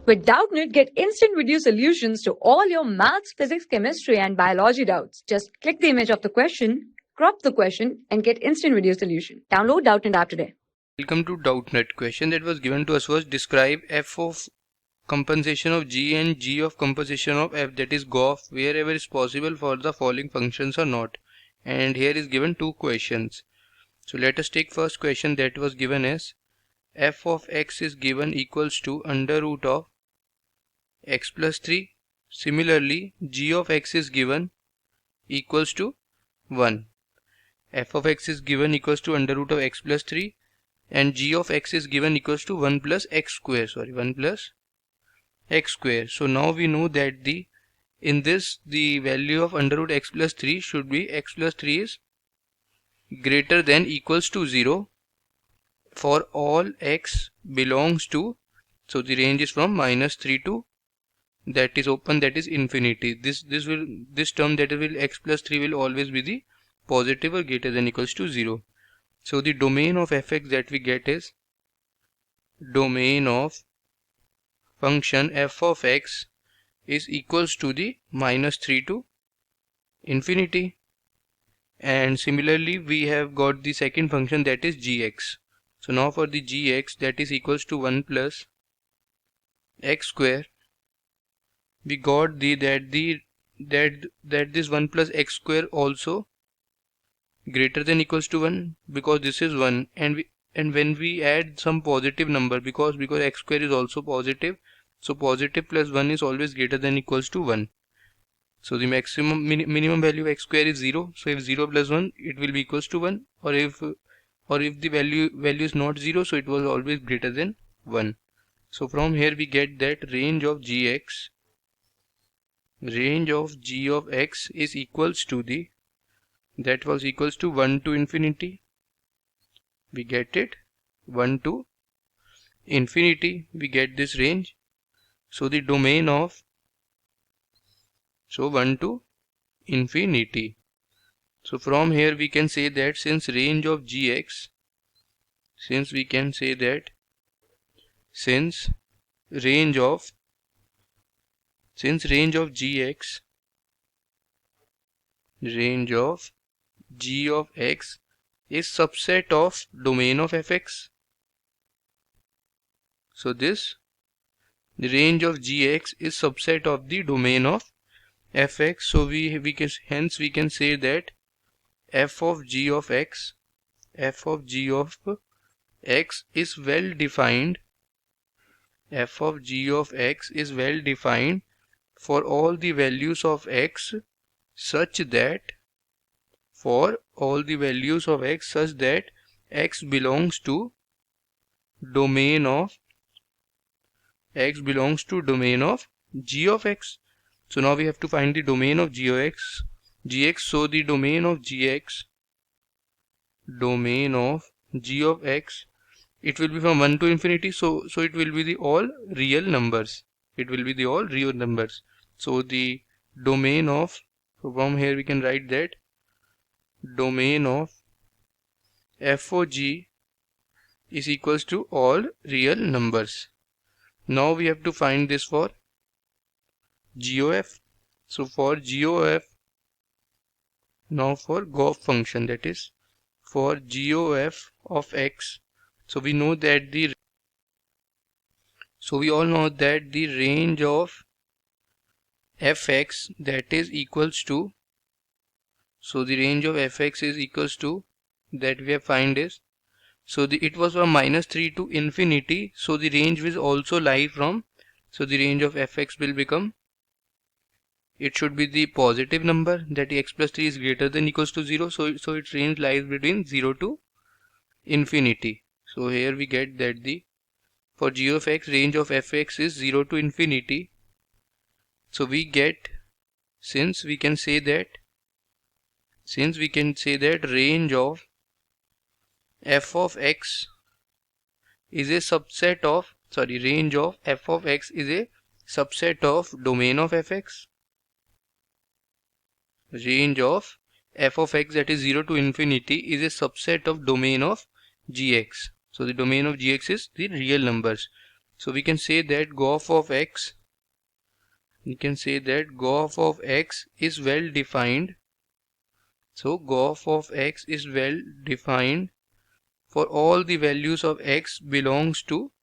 With Doubtnut, get instant video solutions to all your maths, physics, chemistry, and biology doubts. Just click the image of the question, crop the question, and get instant video solution. Download Doubtnut app today. Welcome to Doubtnut. Question that was given to us was describe f of compensation of g and g of compensation of f, that is GOF, wherever is possible for the following functions or not. And here is given two questions. So let us take first question that was given as f of x is given equals to under root of x plus 3. Similarly, g of x is given equals to 1. F of x is given equals to under root of x plus 3 and g of x is given equals to 1 plus x square. 1 plus x square. So now we know that in this the value of under root x plus 3 should be x plus 3 is greater than equals to 0 for all x belongs to, so the range is from minus 3 to that is open, that is infinity. This term that will x plus 3 will always be the positive or greater than equals to 0. So the domain of fx that we get is domain of function f of x is equals to the minus 3 to infinity. And similarly we have got the second function, that is gx. So now for the gx, that is equals to 1 plus x square, we got that this 1 plus x square also greater than equals to 1, because this is 1, and when we add some positive number, because x square is also positive, so positive plus 1 is always greater than equals to 1. So the minimum value of x square is 0. So if 0 plus 1, it will be equals to 1, or if the value is not 0, so it was always greater than 1. So from here we get that range of g of x is equals to that was equals to 1 to infinity. We get it 1 to infinity. We get this range. So the domain of 1 to infinity. So from here we can say that since range of gx, since range of gx, range of g of x is subset of domain of fx. So the range of gx is subset of the domain of fx. So we can say that f of g of x is well defined. F of g of x is well defined for all the values of x such that x belongs to domain of g of x. So now we have to find the domain of gx. So the domain of g of x, it will be from 1 to infinity, so it will be the all real numbers. So the domain of, from here we can write that domain of f of g is equals to all real numbers. Now we have to find this for GOF. So for GOF, now for GOF function, that is for GOF of x, so we know that we all know that the range of fx, that is equals to, so the range of fx is equals to, that we have find is, so it was from minus 3 to infinity, so the range will also lie from, so the range of fx will become, it should be the positive number, that x plus 3 is greater than equals to 0, so its range lies between 0 to infinity. So here we get that for g of x, range of fx is 0 to infinity. So we get, since we can say that range of f of x is a subset of, range of f of x is a subset of domain of fx. Range of f of x, that is 0 to infinity, is a subset of domain of gx. So the domain of gx is the real numbers. So we can say that gof of x, is well defined. So gof of x is well defined for all the values of x belongs to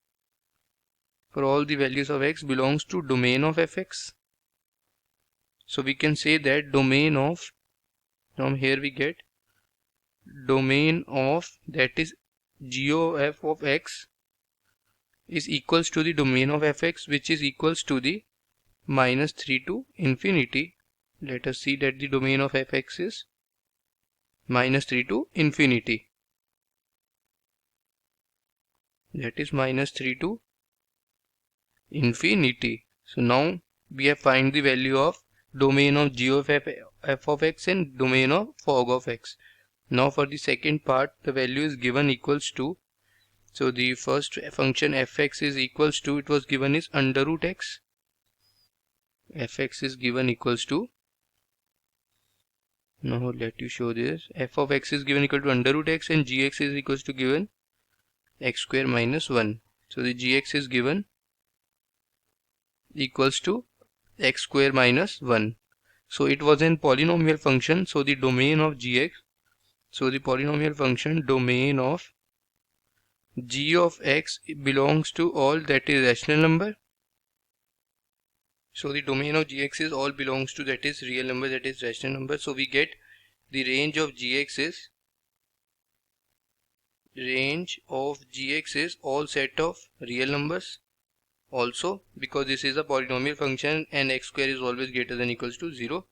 domain of fx. So we can say that domain of, from here we get domain of, that is gof of x, is equals to the domain of fx, which is equals to the minus 3 to infinity. Let us see that the domain of fx is minus 3 to infinity. That is minus 3 to infinity. So now we have find the value of domain of g of f of x and domain of fog of x. Now for the second part, the value is given equals to, so the first function fx is equals to, it was given is under root x. Fx is given equals to, now let you show this, f of x is given equal to under root x and gx is equals to given x square minus 1. So the gx is given equals to x square minus 1. So it was a polynomial function, so the domain of gx, so the polynomial function domain of g of x belongs to all that is rational number. So the domain of gx is all belongs to that is real number, that is rational number. So we get the range of gx is all set of real numbers. Also, because this is a polynomial function and x square is always greater than equals to 0,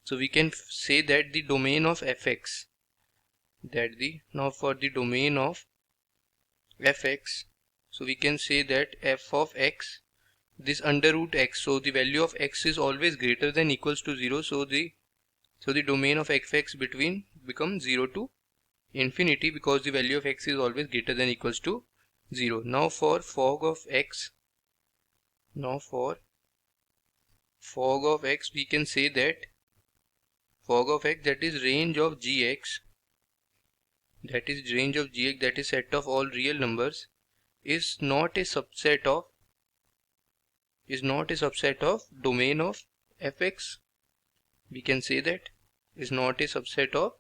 so we can say that the domain of fx, now for the domain of fx, so we can say that f of x, this under root x, so the value of x is always greater than equals to 0, so the domain of fx becomes 0 to infinity, because the value of x is always greater than equals to 0. Now for fog of x, we can say that fog of x, that is range of gx, that is set of all real numbers, is not a subset of domain of fx. We can say that is not a subset of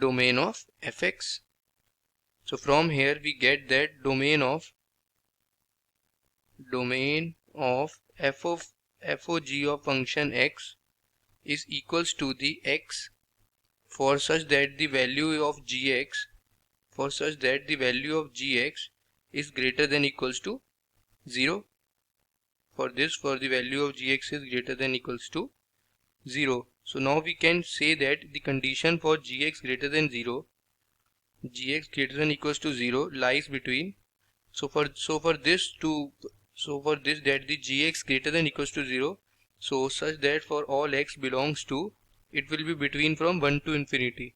domain of fx. So from here we get that domain of f of g of function x is equals to the x for such that the value of gx is greater than equals to 0. For the value of gx is greater than equals to 0. So now we can say that the condition for gx greater than equals to 0 lies between, so for this that the gx greater than equals to 0, so such that for all x belongs to, it will be between from 1 to infinity.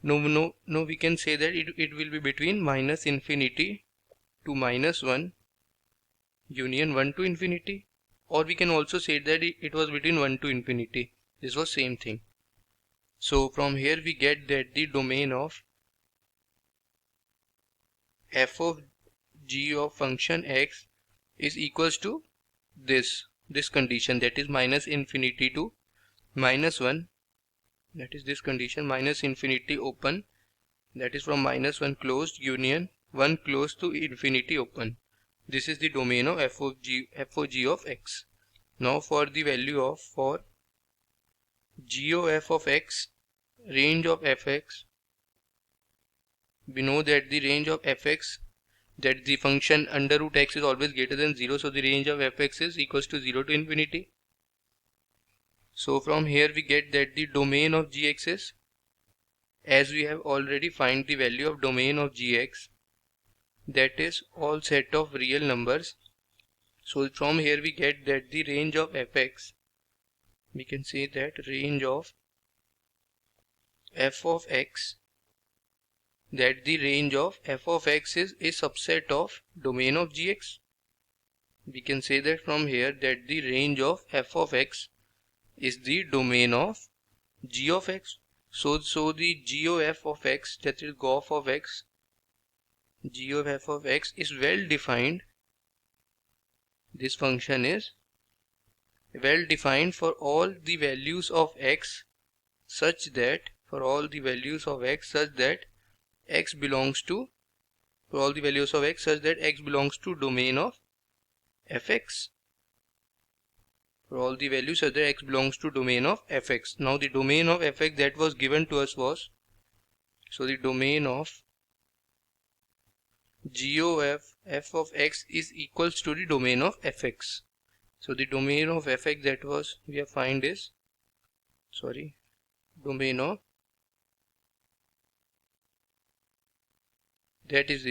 No, we can say that it will be between minus infinity to minus 1 union 1 to infinity, or we can also say that it was between 1 to infinity. This was same thing. So from here we get that the domain of f of g of function x is equals to this condition, that is minus infinity to minus 1, that is this condition, minus infinity open, that is from minus 1 closed union 1 close to infinity open. This is the domain of f of g of x. Now for the value of, for g of f of x, range of fx, we know that the range of fx, that the function under root x is always greater than 0, so the range of fx is equals to 0 to infinity. So from here we get that the domain of gx is, as we have already find the value of domain of gx, that is all set of real numbers. So from here we get that the range of fx, we can say that range of f of x, that the range of f of x is a subset of domain of gx. We can say that from here that the range of f of x is the domain of g of x. So the g of f of x, that is gof of x, g of f of x is well defined this function is well defined for all the values of x such that x belongs to domain of fx. Now the domain of fx that was given to us was, so the domain of GOF f of x is equals to the domain of fx. So the domain of fx that was we have find is,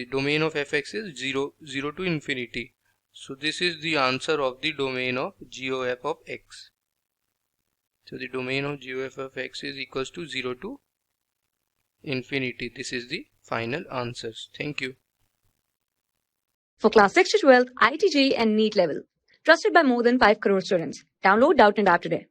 domain of fx is 0 to infinity. So this is the answer of the domain of GOF of x. So the domain of GOF of x is equals to 0 to infinity. This is the final answers. Thank you. For class 6 to 12, IIT JEE and NEET level. Trusted by more than 5 crore students. Download Doubtnut App today.